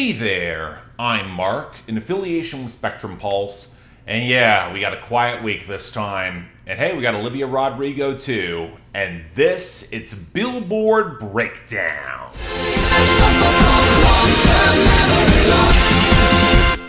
Hey there, I'm Mark, in affiliation with Spectrum Pulse, and yeah, we got a quiet week this time. And hey, we got Olivia Rodrigo too, and it's Billboard BREAKDOwn.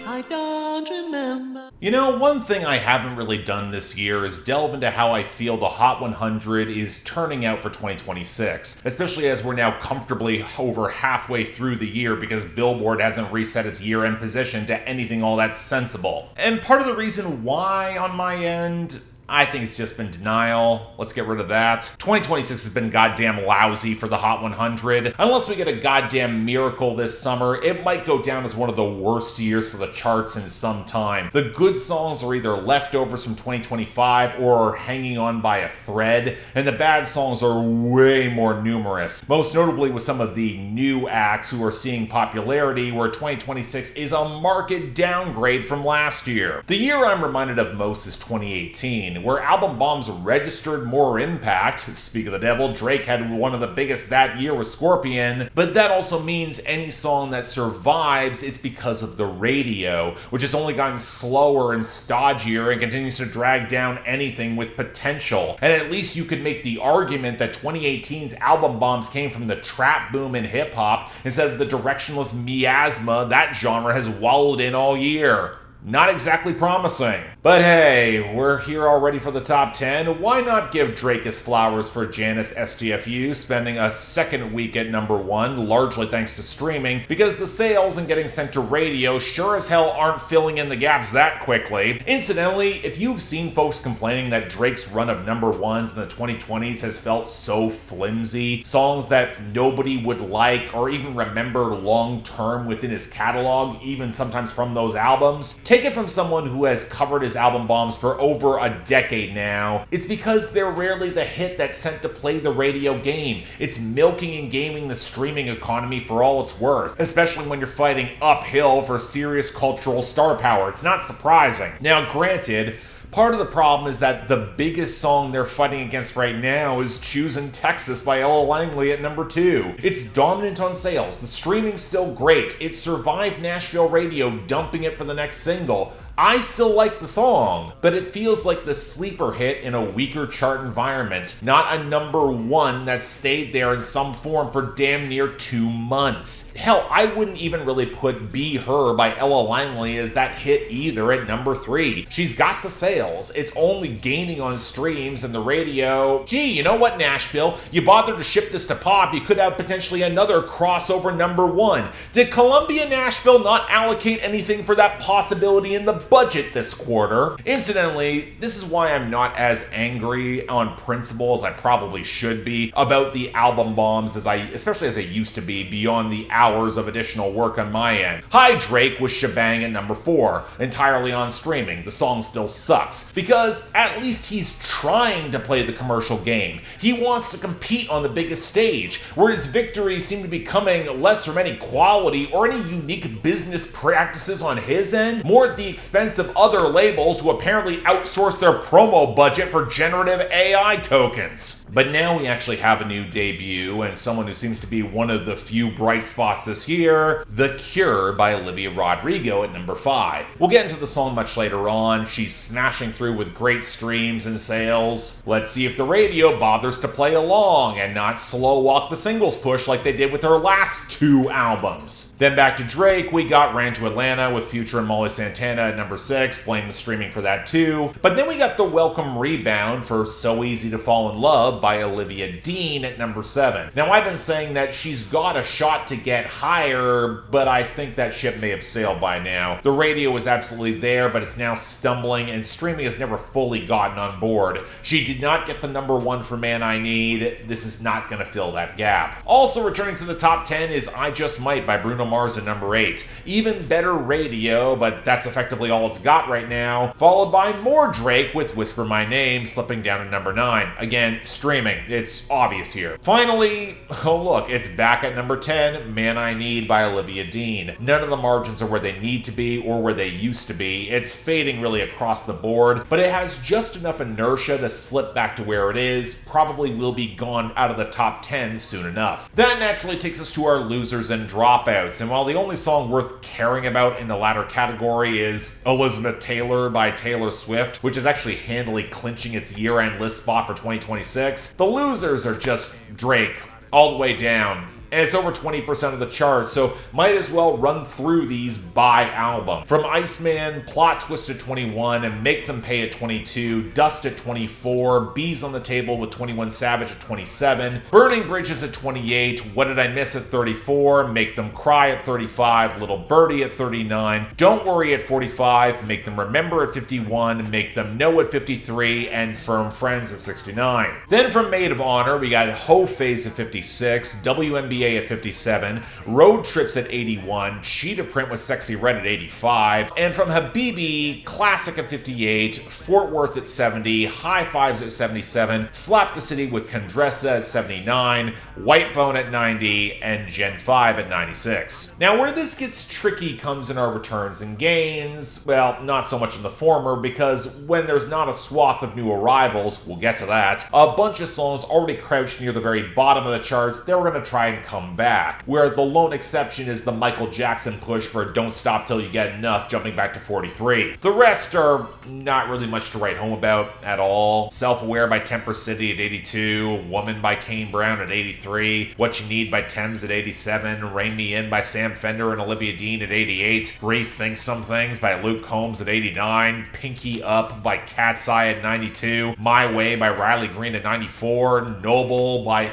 I don't remember. You know, one thing I haven't really done this year is delve into how I feel the Hot 100 is turning out for 2026, especially as we're now comfortably over halfway through the year because Billboard hasn't reset its year-end position to anything all that sensible. And part of the reason why on my end, I think it's just been denial. Let's get rid of that. 2026 has been goddamn lousy for the Hot 100. Unless we get a goddamn miracle this summer, it might go down as one of the worst years for the charts in some time. The good songs are either leftovers from 2025 or are hanging on by a thread, and the bad songs are way more numerous. Most notably with some of the new acts who are seeing popularity, where 2026 is a marked downgrade from last year. The year I'm reminded of most is 2018. Where album bombs registered more impact. Speak of the devil, Drake had one of the biggest that year with Scorpion, but that also means any song that survives, it's because of the radio, which has only gotten slower and stodgier and continues to drag down anything with potential. And at least you could make the argument that 2018's album bombs came from the trap boom in hip-hop instead of the directionless miasma that genre has wallowed in all year. Not exactly promising. But hey, we're here already for the top 10. Why not give Drake his flowers for Janice STFU spending a second week at number 1, largely thanks to streaming, because the sales and getting sent to radio sure as hell aren't filling in the gaps that quickly. Incidentally, if you've seen folks complaining that Drake's run of number 1s in the 2020s has felt so flimsy, songs that nobody would like or even remember long term within his catalog, even sometimes from those albums, take it from someone who has covered his album bombs for over a decade now. It's because they're rarely the hit that's sent to play the radio game. It's milking and gaming the streaming economy for all it's worth, especially when you're fighting uphill for serious cultural star power. It's not surprising. Now, granted, part of the problem is that the biggest song they're fighting against right now is Choosin' Texas by Ella Langley at number 2. It's dominant on sales, the streaming's still great, it survived Nashville radio, dumping it for the next single. I still like the song, but it feels like the sleeper hit in a weaker chart environment, not a number 1 that stayed there in some form for damn near 2 months. Hell, I wouldn't even really put Be Her by Ella Langley as that hit either at number 3. She's got the sales, it's only gaining on streams and the radio. Gee, you know what, Nashville? You bothered to ship this to pop, you could have potentially another crossover number 1. Did Columbia Nashville not allocate anything for that possibility in the budget this quarter? Incidentally, this is why I'm not as angry on principle as I probably should be about the album bombs especially as I used to be, beyond the hours of additional work on my end. Hi Drake with Shebang at number 4, entirely on streaming. The song still sucks, because at least he's trying to play the commercial game. He wants to compete on the biggest stage, where his victories seem to be coming less from any quality or any unique business practices on his end, more at the expense of other labels who apparently outsource their promo budget for generative AI tokens. But now we actually have a new debut, and someone who seems to be one of the few bright spots this year, The Cure by Olivia Rodrigo at number 5. We'll get into the song much later on. She's smashing through with great streams and sales. Let's see if the radio bothers to play along and not slow walk the singles push like they did with her last 2 albums. Then back to Drake, we got Ran to Atlanta with Future and Molly Santana at number 6, blame the streaming for that too. But then we got the welcome rebound for So Easy to Fall in Love by Olivia Dean at number 7. Now, I've been saying that she's got a shot to get higher, but I think that ship may have sailed by now. The radio is absolutely there, but it's now stumbling, and streaming has never fully gotten on board. She did not get the number 1 for Man I Need. This is not going to fill that gap. Also returning to the top 10 is I Just Might by Bruno Mars at number 8. Even better radio, but that's effectively really all it's got right now, followed by more Drake with Whisper My Name slipping down to number 9. Again, streaming, it's obvious here. Finally, oh look, it's back at number 10, Man I Need by Olivia Dean. None of the margins are where they need to be or where they used to be. It's fading really across the board, but it has just enough inertia to slip back to where it is. Probably will be gone out of the top 10 soon enough. That naturally takes us to our losers and dropouts, and while the only song worth caring about in the latter category is Elizabeth Taylor by Taylor Swift, which is actually handily clinching its year-end list spot for 2026, the losers are just Drake all the way down. And it's over 20% of the charts, so might as well run through these by album. From Iceman, Plot Twist at 21, and Make Them Pay at 22, Dust at 24, Bees on the Table with 21 Savage at 27, Burning Bridges at 28, What Did I Miss at 34, Make Them Cry at 35, Little Birdie at 39, Don't Worry at 45, Make Them Remember at 51, Make Them Know at 53, and Firm Friends at 69. Then from Maid of Honor, we got Ho Phase at 56, WNBA at 57, Road Trips at 81, Cheetah Print with Sexy Red at 85, and from Habibi, Classic at 58, Fort Worth at 70, High Fives at 77, Slap the City with Condressa at 79, White Bone at 90, and Gen 5 at 96. Now where this gets tricky comes in our returns and gains. Well, not so much in the former, because when there's not a swath of new arrivals, we'll get to that, a bunch of songs already crouched near the very bottom of the charts, they were going to try and come back, where the lone exception is the Michael Jackson push for Don't Stop Till You Get Enough, jumping back to 43. The rest are not really much to write home about at all. Self-Aware by Temper City at 82, Woman by Kane Brown at 83, What You Need by Thames at 87, Rein Me In by Sam Fender and Olivia Dean at 88, Rethink Some Things by Luke Combs at 89, Pinky Up by Cat's Eye at 92, My Way by Riley Green at 94, Noble by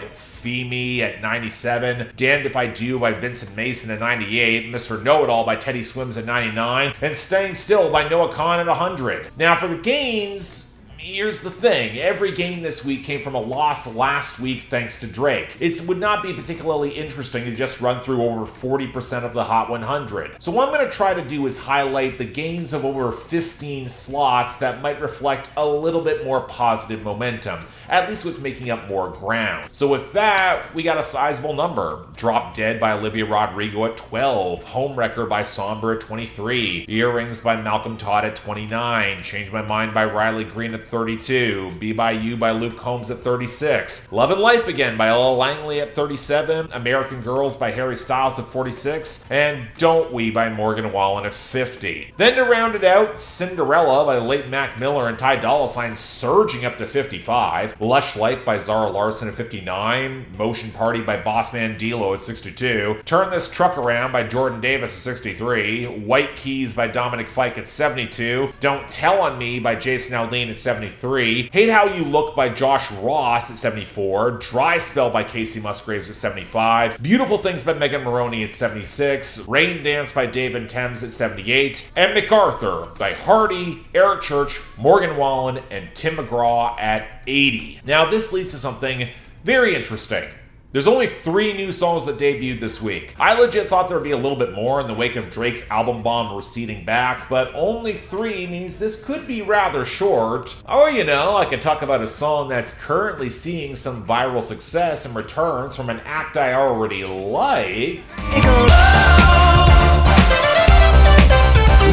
Me at 97, Damned If I Do by Vincent Mason at 98, Mr. Know-It-All by Teddy Swims at 99, and Staying Still by Noah Khan at 100. Now for the gains, here's the thing. Every gain this week came from a loss last week thanks to Drake. It would not be particularly interesting to just run through over 40% of the Hot 100. So what I'm going to try to do is highlight the gains of over 15 slots that might reflect a little bit more positive momentum, at least what's making up more ground. So with that, we got a sizable number. Drop Dead by Olivia Rodrigo at 12, Homewrecker by Somber at 23, Earrings by Malcolm Todd at 29, Change My Mind by Riley Green at 32, Be By You by Luke Combs at 36, Love and Life Again by Ella Langley at 37, American Girls by Harry Styles at 46, and Don't We by Morgan Wallen at 50. Then to round it out, Cinderella by the late Mac Miller and Ty Dolla $ign surging up to 55, Lush Life by Zara Larson at 59, Motion Party by Bossman D-Lo at 62, Turn This Truck Around by Jordan Davis at 63, White Keys by Dominic Fike at 72, Don't Tell On Me by Jason Aldean at 73, Hate How You Look by Josh Ross at 74, Dry Spell by Casey Musgraves at 75, Beautiful Things by Megan Maroney at 76, Rain Dance by David Thames at 78, and MacArthur by Hardy, Eric Church, Morgan Wallen, and Tim McGraw at 80. Now this leads to something very interesting. There's only 3 new songs that debuted this week. I legit thought there would be a little bit more in the wake of Drake's album bomb receding back, but only 3 means this could be rather short. Or, I could talk about a song that's currently seeing some viral success and returns from an act I already like. It goes,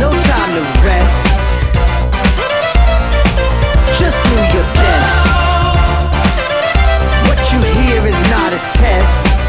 no time to rest. Just do your best. What you hear is not a test.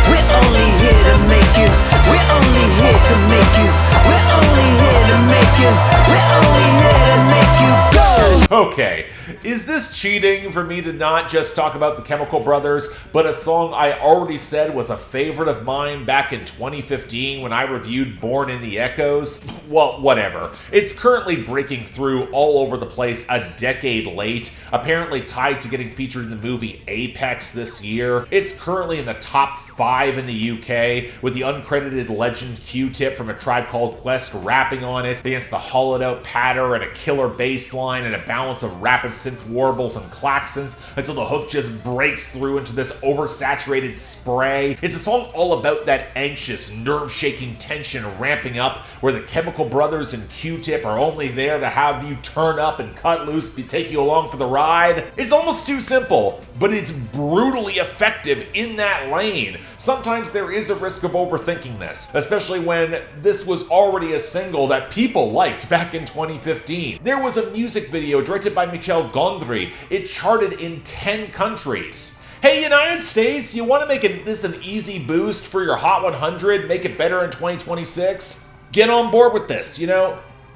We're only here to make you. We're only here to make you. We're only here to make you. We're only here to make you go. Okay, is this cheating for me to not just talk about the Chemical Brothers, but a song I already said was a favorite of mine back in 2015 when I reviewed Born in the Echoes? Well, whatever. It's currently breaking through all over the place a decade late, apparently tied to getting featured in the movie Apex this year. It's currently in the top 5 in the UK, with the uncredited legend Q-Tip from A Tribe Called Quest rapping on it against the hollowed out patter and a killer bass line and a balance amounts of rapid synth warbles and klaxons until the hook just breaks through into this oversaturated spray. It's a song all about that anxious, nerve-shaking tension ramping up where the Chemical Brothers and Q-Tip are only there to have you turn up and cut loose, take you along for the ride. It's almost too simple, but it's brutally effective in that lane. Sometimes there is a risk of overthinking this, especially when this was already a single that people liked back in 2015. There was a music video directed by Michel Gondry. It charted in 10 countries. Hey, United States, you want to make this an easy boost for your Hot 100, make it better in 2026? Get on board with this,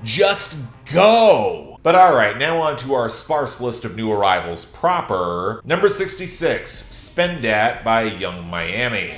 just go. But alright, now on to our sparse list of new arrivals proper. Number 66, Spend Dat by Young Miami.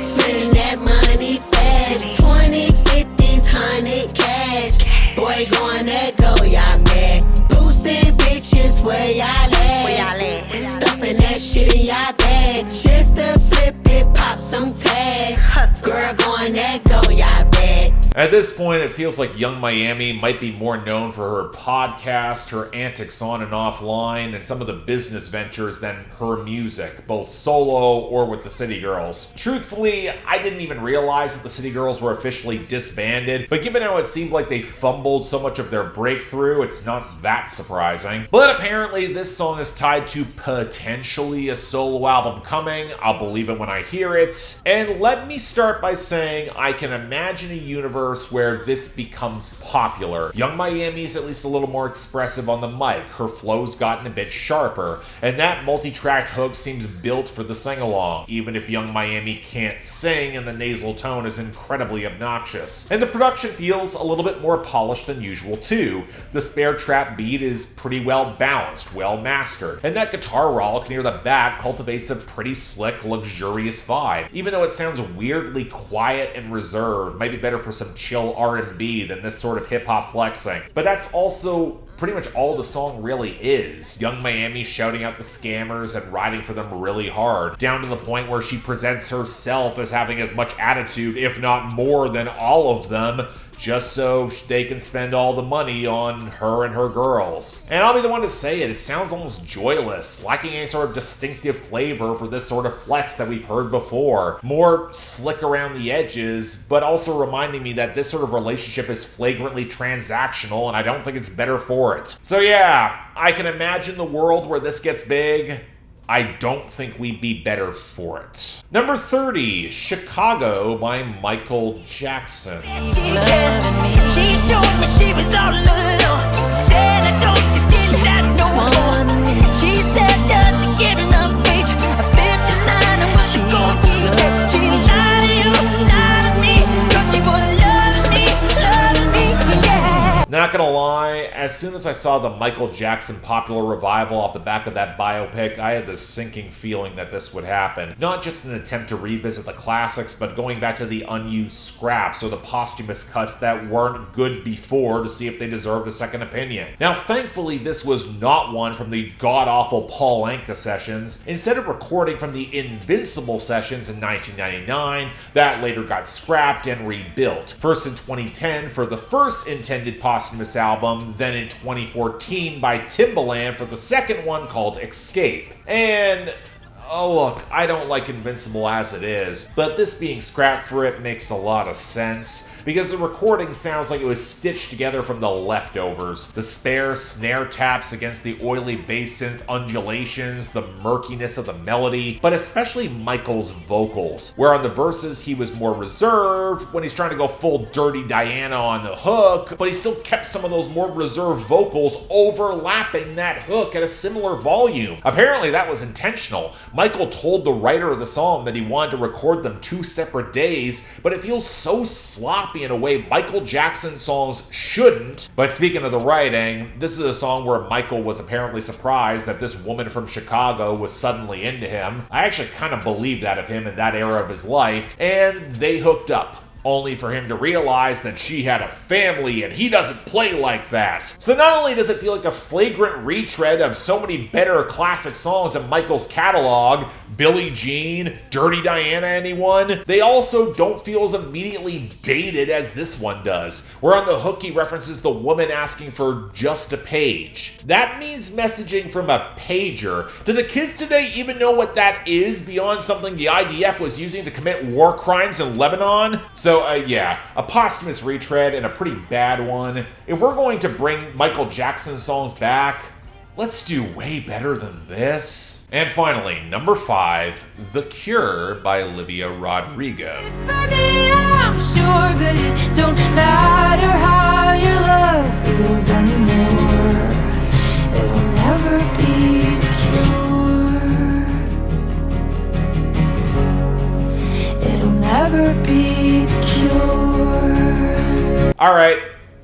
Spending that money fast, 20, 50s, 100 cash. Boy, going that go, y'all back. Boosting bitches, where y'all at? Stuffing that shit in y'all bag. Just to flip it, pop some tags. Girl, going that go, y'all back. At this point, it feels like Young Miami might be more known for her podcast, her antics on and offline, and some of the business ventures than her music, both solo or with the City Girls. Truthfully, I didn't even realize that the City Girls were officially disbanded, but given how it seemed like they fumbled so much of their breakthrough, it's not that surprising. But apparently, this song is tied to potentially a solo album coming. I'll believe it when I hear it. And let me start by saying I can imagine a universe where this becomes popular. Young Miami's at least a little more expressive on the mic, her flow's gotten a bit sharper, and that multi-tracked hook seems built for the sing-along, even if Young Miami can't sing and the nasal tone is incredibly obnoxious. And the production feels a little bit more polished than usual too. The spare trap beat is pretty well balanced, well mastered, and that guitar rollick near the back cultivates a pretty slick, luxurious vibe. Even though it sounds weirdly quiet and reserved, might be better for some chill R&B than this sort of hip-hop flexing. But that's also pretty much all the song really is. Young Miami shouting out the scammers and riding for them really hard, down to the point where she presents herself as having as much attitude, if not more, than all of them, just so they can spend all the money on her and her girls. And I'll be the one to say it sounds almost joyless, lacking any sort of distinctive flavor for this sort of flex that we've heard before. More slick around the edges, but also reminding me that this sort of relationship is flagrantly transactional, and I don't think it's better for it. So yeah, I can imagine the world where this gets big. I don't think we'd be better for it. Number 30, Chicago by Michael Jackson. She told me she was all alone. Said I don't you did not know. She said doesn't get enough bitch. 59 and was a gold key. She lied to you, lied to me. 'Cause she was loving me, yeah. Not gonna lie, as soon as I saw the Michael Jackson popular revival off the back of that biopic, I had this sinking feeling that this would happen. Not just an attempt to revisit the classics, but going back to the unused scraps or the posthumous cuts that weren't good before to see if they deserved a second opinion. Now, thankfully, this was not one from the god-awful Paul Anka sessions. Instead of recording from the Invincible sessions in 1999, that later got scrapped and rebuilt. First in 2010 for the first intended posthumous album, then in 2014 by Timbaland for the second one called Escape. And oh look, I don't like Invincible as it is, but this being scrapped for it makes a lot of sense, because the recording sounds like it was stitched together from the leftovers. The spare snare taps against the oily bass synth undulations, the murkiness of the melody, but especially Michael's vocals, where on the verses he was more reserved when he's trying to go full Dirty Diana on the hook, but he still kept some of those more reserved vocals overlapping that hook at a similar volume. Apparently that was intentional. Michael told the writer of the song that he wanted to record them 2 separate days, but it feels so sloppy in a way Michael Jackson songs shouldn't. But speaking of the writing, this is a song where Michael was apparently surprised that this woman from Chicago was suddenly into him. I actually kind of believe that of him in that era of his life, and they hooked up. only for him to realize that she had a family and he doesn't play like that. So not only does it feel like a flagrant retread of so many better classic songs in Michael's catalog, Billie Jean, Dirty Diana, anyone, they also don't feel as immediately dated as this one does, where on the hook he references the woman asking for just a page. That means messaging from a pager. Do the kids today even know what that is beyond something the IDF was using to commit war crimes in Lebanon? So yeah, a posthumous retread and a pretty bad one. If we're going to bring Michael Jackson songs back, let's do way better than this. And finally, number 5, The Cure by Olivia Rodrigo. For me, I'm sure, but it don't matter how your love feels anymore. It'll never be the cure. It'll never be the cure. All right.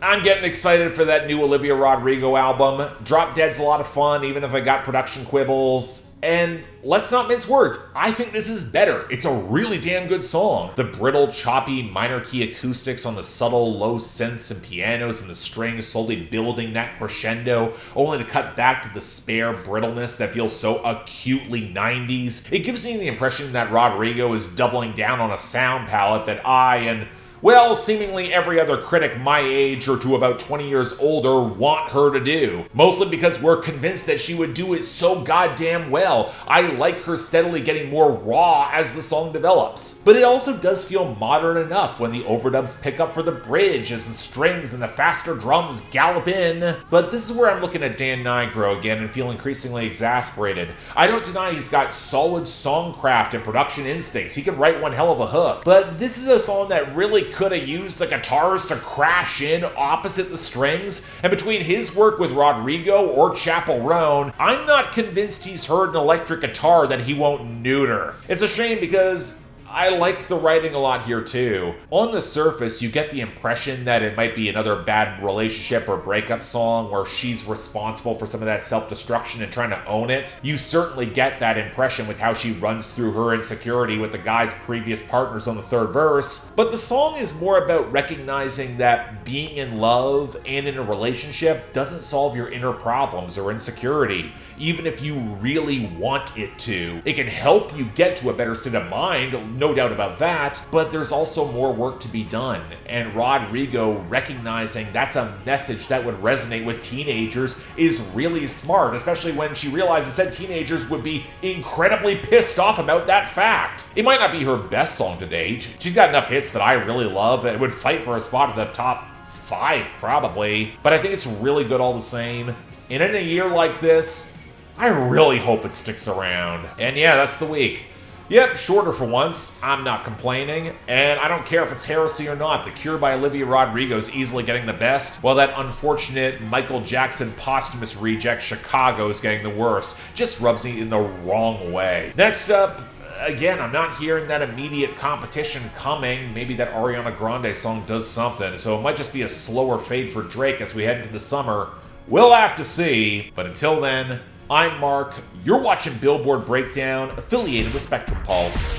I'm getting excited for that new Olivia Rodrigo album. Drop Dead's a lot of fun, even if I got production quibbles. And let's not mince words, I think this is better. It's a really damn good song. The brittle, choppy, minor key acoustics on the subtle, low synths and pianos and the strings slowly building that crescendo, only to cut back to the spare brittleness that feels so acutely 90s. It gives me the impression that Rodrigo is doubling down on a sound palette that I and well, seemingly every other critic my age or to about 20 years older want her to do. Mostly because we're convinced that she would do it so goddamn well. I like her steadily getting more raw as the song develops. But it also does feel modern enough when the overdubs pick up for the bridge as the strings and the faster drums gallop in. But this is where I'm looking at Dan Nigro again and feel increasingly exasperated. I don't deny he's got solid songcraft and production instincts. He can write one hell of a hook. But this is a song that really could have used the guitars to crash in opposite the strings, and between his work with Rodrigo or Chappell Roan, I'm not convinced he's heard an electric guitar that he won't neuter. It's a shame because I like the writing a lot here too. On the surface, you get the impression that it might be another bad relationship or breakup song where she's responsible for some of that self-destruction and trying to own it. You certainly get that impression with how she runs through her insecurity with the guy's previous partners on the third verse. But the song is more about recognizing that being in love and in a relationship doesn't solve your inner problems or insecurity, even if you really want it to. It can help you get to a better state of mind, no doubt about that, but there's also more work to be done. And Rodrigo recognizing that's a message that would resonate with teenagers is really smart, especially when she realizes that teenagers would be incredibly pissed off about that fact. It might not be her best song to date. She's got enough hits that I really love that would fight for a spot in the top 5 probably, but I think it's really good all the same. And in a year like this, I really hope it sticks around. And yeah, that's the week. Yep, shorter for once. I'm not complaining, and I don't care if it's heresy or not. The Cure by Olivia Rodrigo is easily getting the best, while that unfortunate Michael Jackson posthumous reject Chicago is getting the worst. Just rubs me in the wrong way. Next up, again, I'm not hearing that immediate competition coming. Maybe that Ariana Grande song does something, so it might just be a slower fade for Drake as we head into the summer. We'll have to see, but until then, I'm Mark, you're watching Billboard Breakdown, affiliated with Spectrum Pulse,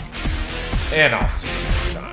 and I'll see you next time.